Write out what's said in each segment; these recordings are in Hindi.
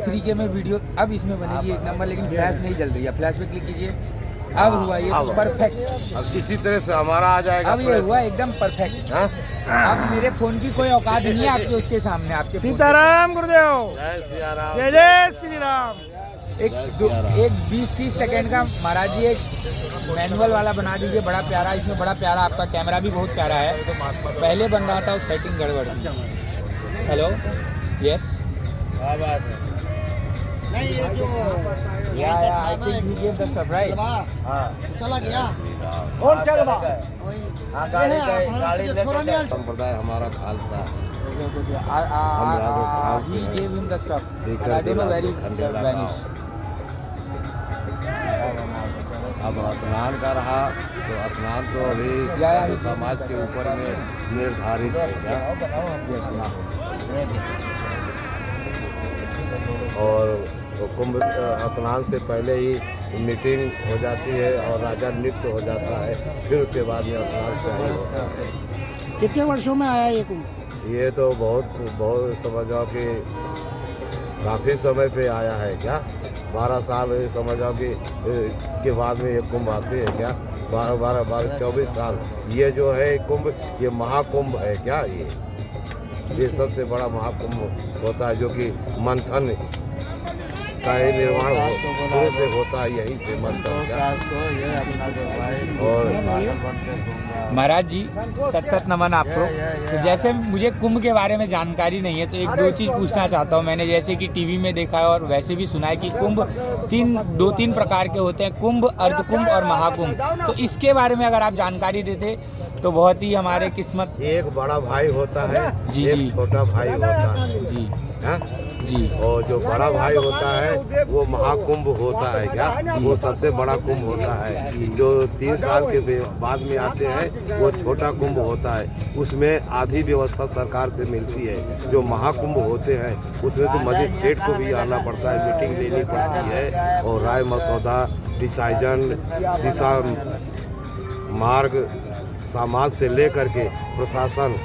3K में वीडियो अब इसमें बनेगी एक नंबर, लेकिन फ्लैश नहीं जल रही है। फ्लैश पे क्लिक कीजिए, अब हुआ ये तो परफेक्ट। अब इसी तरह से हमारा आ जाएगा। अब ये हुआ एकदम परफेक्ट। हाँ? अब मेरे फोन की कोई औकात नहीं है आपके उसके सामने। आपके सीताराम गुरुदेव, जय सिया राम। जय जय श्री राम। एक 20-30 सेकंड का महाराज जी एक मैनुअल वाला बना दीजिए, बड़ा प्यारा। इसमें बड़ा प्यारा आपका कैमरा भी बहुत प्यारा है। पहले बन रहा था सेटिंग गड़बड़। हेलो, यस, क्या बात है? नहीं ये जो I think you give the stuff, right? चला गया और क्या बात? हाँ, गाड़ी लेकर संप्रदाय हमारा Khalsa. He gave him the stuff. I don't know where he vanished. अब स्नान का रहा तो स्नान तो अभी समाज के ऊपर में निर्धारित है क्या? और कुंभ स्नान से पहले ही मीटिंग हो जाती है और राजा नृत्य हो जाता है, फिर उसके बाद में स्नान चाहिए होता है। कितने वर्षों में आया ये कुंभ? ये तो बहुत समझ जाओ कि काफ़ी समय पे आया है क्या? 12 साल समझ जाओ कि के बाद में ये कुंभ आते हैं क्या? 12 24 साल। ये जो है कुंभ, ये महाकुंभ है क्या? ये सबसे बड़ा महाकुंभ होता है, जो कि मंथन का ही निर्माण शुरू से होता है, यहीं से मंथन का। और महाराज जी सच सच नमन आपको। तो जैसे मुझे कुंभ के बारे में जानकारी नहीं है, तो एक दो चीज़ पूछना चाहता हूँ। मैंने जैसे कि टीवी में देखा है और वैसे भी सुना है कि कुंभ 2-3 प्रकार के होते हैं, कुंभ, अर्धकुंभ और महाकुंभ। तो इसके बारे में अगर आप जानकारी देते तो बहुत ही हमारे किस्मत। एक बड़ा भाई होता है, जी, एक जी। छोटा भाई होता है जी हाँ? जी। और जो बड़ा भाई होता है वो महाकुंभ होता है क्या? वो सबसे बड़ा कुंभ होता है। जो 3 साल के बाद में आते हैं वो छोटा कुंभ होता है। उसमें आधी व्यवस्था सरकार से मिलती है। जो महाकुंभ होते हैं उसमें तो मजिस्ट्रेट को भी आना पड़ता है, मीटिंग लेनी पड़ती है और राय मसौदा, डिसाइजन, दिशा मार्ग समाज से लेकर के प्रशासन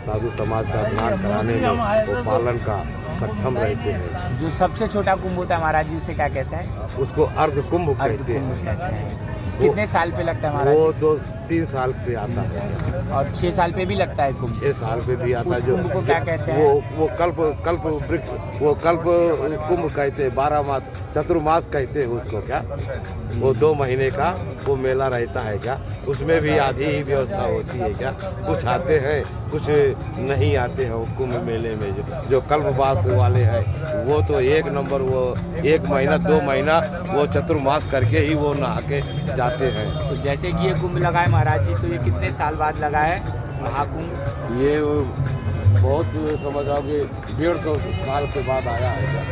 साधु समाज का स्नान कराने में वो पालन का सक्षम रहते हैं। जो सबसे छोटा कुंभ होता है महाराज जी, उसे क्या कहते हैं? उसको अर्ध कुंभ कहते अर्धकुंभ हैं। कहते हैं। कितने साल पे लगता है महाराज वो जी? 2-3 साल पे आता है और 6 साल पे भी लगता है कुंभ। 6 साल पे भी आता है। उस जो कुंभ को क्या कहते हैं? वो कल्प वृक्ष, वो कल्प कुंभ कहते हैं। 12 मास चतुर्मास कहते हैं उसको क्या? वो 2 महीने का वो मेला रहता है क्या? उसमें भी आधी ही व्यवस्था होती है क्या? कुछ आते हैं, कुछ नहीं आते हैं। वो कुंभ मेले में जो कल्पवास वाले हैं वो तो एक नंबर, वो 1 महीना 2 महीना वो चतुर्मास करके ही वो नहा के जाते हैं। तो जैसे कि ये कुंभ लगा है महाराज जी, तो ये कितने साल बाद लगा है महाकुंभ? ये बहुत समझ आओ कि 150 साल के बाद आया है क्या?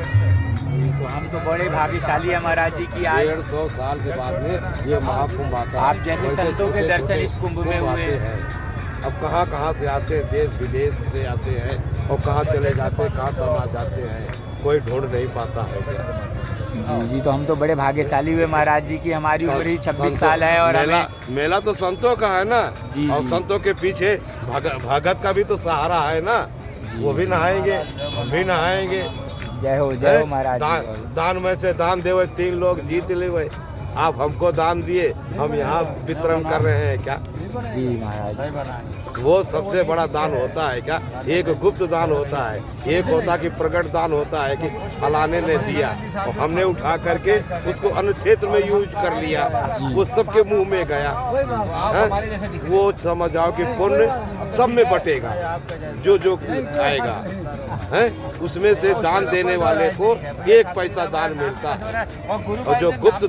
तो हम तो बड़े भाग्यशाली हैं महाराज जी की आज 150 साल के बाद में ये महाकुंभ आता है। आप जैसे वैसे संतों के छोटे दर्शन छोटे इस कुंभ में कुंभ हुए। आते हैं। अब कहाँ से आते हैं, देश विदेश से आते हैं और कहाँ चले जाते हैं, कहाँ समा जाते हैं, कोई ढूंढ नहीं पाता है। जी, तो हम तो बड़े भाग्यशाली हुए महाराज जी की हमारी उम्र ही 26 साल है और मेला तो संतों का है ना। जी, और जी। संतों के पीछे भगत का भी तो सहारा है ना। वो भी नहाएंगे, हम भी नहाएंगे। जय हो महाराज जी। दान में से दान देवे 3 लोग जीत ले। आप हमको दान दिए, हम यहाँ वितरण कर रहे हैं क्या? जी महाराज। वो सबसे बड़ा दान होता है क्या? एक गुप्त दान होता है, एक होता कि प्रकट दान होता है कि फलाने ने दिया और हमने उठा करके उसको अन्य क्षेत्र में यूज कर लिया, वो सबके मुंह में गया है? वो समझ आओ कि पुण्य सब में बटेगा, जो आएगा है उसमें से दान देने वाले को 1 पैसा दान मिलता है। और जो गुप्त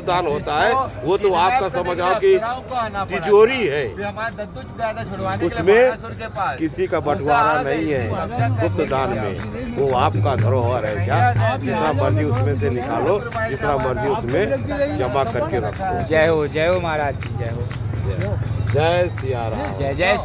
दान होता है वो तो आपका समझ आओ कि तिजोरी है, उसमें किसी का बंटवारा नहीं है। गुप्त दान में वो आपका धरोहर है क्या? जितना मर्जी उसमें से निकालो, जितना मर्जी उसमें जमा करके रखो। जय हो महाराज जी। जय हो। जय सिया राम। जय जय